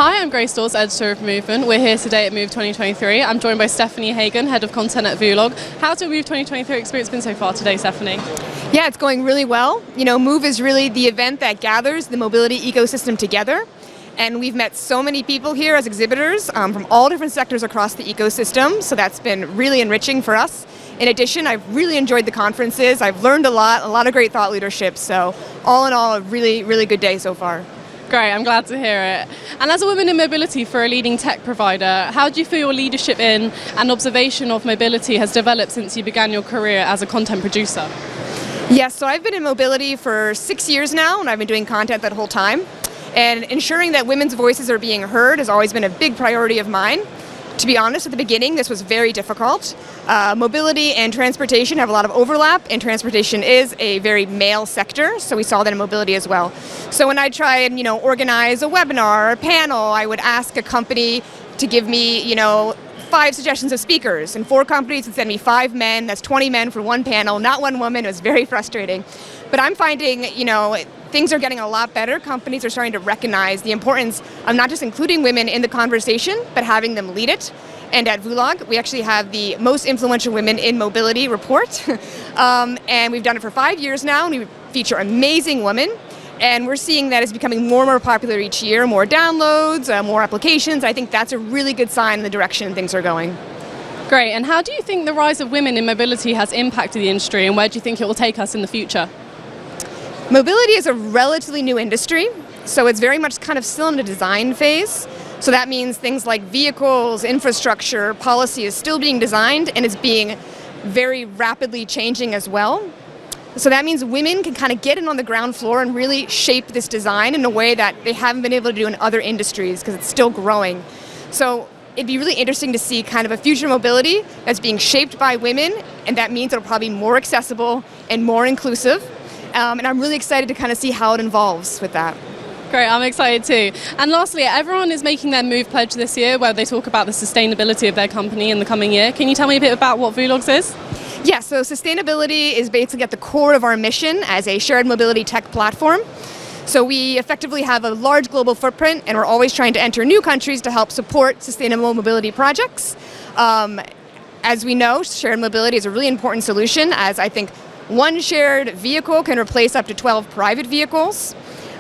Hi, I'm Grace Dawes, editor of Movement. We're here today at Move 2023. I'm joined by Stephanie Hagen, head of content at Vulog. How's your Move 2023 experience been so far today, Stephanie? Yeah, it's going really well. You know, Move is really the event that gathers the mobility ecosystem together. And we've met so many people here as exhibitors from all different sectors across the ecosystem. So that's been really enriching for us. In addition, I've really enjoyed the conferences. I've learned a lot of great thought leadership. So all in all, a really, really good day so far. Great, I'm glad to hear it. And as a woman in mobility for a leading tech provider, how do you feel your leadership in and observation of mobility has developed since you began your career as a content producer? Yes, so I've been in mobility for 6 years now, and I've been doing content that whole time. And ensuring that women's voices are being heard has always been a big priority of mine. To be honest, at the beginning, this was very difficult. Mobility and transportation have a lot of overlap, and transportation is a very male sector, so we saw that in mobility as well. So when I try and, organize a webinar or a panel, I would ask a company to give me, 5 suggestions of speakers, and 4 companies would send me 5 men. That's 20 men for one panel, not one woman. It was very frustrating. But I'm finding, things are getting a lot better. Companies are starting to recognize the importance of not just including women in the conversation, but having them lead it. And at Vulog, we actually have the most influential women in mobility report. And we've done it for 5 years now, and we feature amazing women. And we're seeing that it's becoming more and more popular each year, more downloads, more applications. I think that's a really good sign in the direction things are going. Great, and how do you think the rise of women in mobility has impacted the industry, and where do you think it will take us in the future? Mobility is a relatively new industry, so it's very much kind of still in the design phase. So that means things like vehicles, infrastructure, policy is still being designed, and it's being very rapidly changing as well. So that means women can kind of get in on the ground floor and really shape this design in a way that they haven't been able to do in other industries because it's still growing. So it'd be really interesting to see kind of a future mobility that's being shaped by women, and that means it'll probably be more accessible and more inclusive. And I'm really excited to kind of see how it evolves with that. Great, I'm excited too. And lastly, everyone is making their Move pledge this year where they talk about the sustainability of their company in the coming year. Can you tell me a bit about what Vulog's is? Yeah, so sustainability is basically at the core of our mission as a shared mobility tech platform. So we effectively have a large global footprint, and we're always trying to enter new countries to help support sustainable mobility projects. As we know, shared mobility is a really important solution, as I think one shared vehicle can replace up to 12 private vehicles.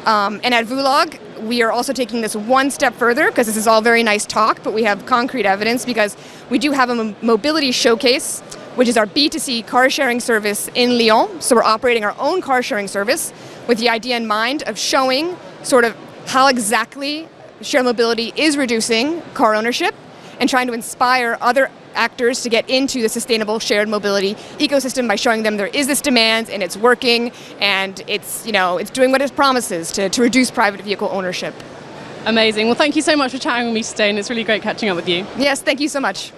And at Vulog, we are also taking this one step further, because this is all very nice talk, but we have concrete evidence, because we do have a mobility showcase, which is our B2C car sharing service in Lyon. So we're operating our own car sharing service with the idea in mind of showing sort of how exactly shared mobility is reducing car ownership and trying to inspire other actors to get into the sustainable shared mobility ecosystem by showing them there is this demand and it's working, and it's doing what it promises to reduce private vehicle ownership. Amazing. Well, thank you so much for chatting with me today, and it's really great catching up with you. Yes, thank you so much.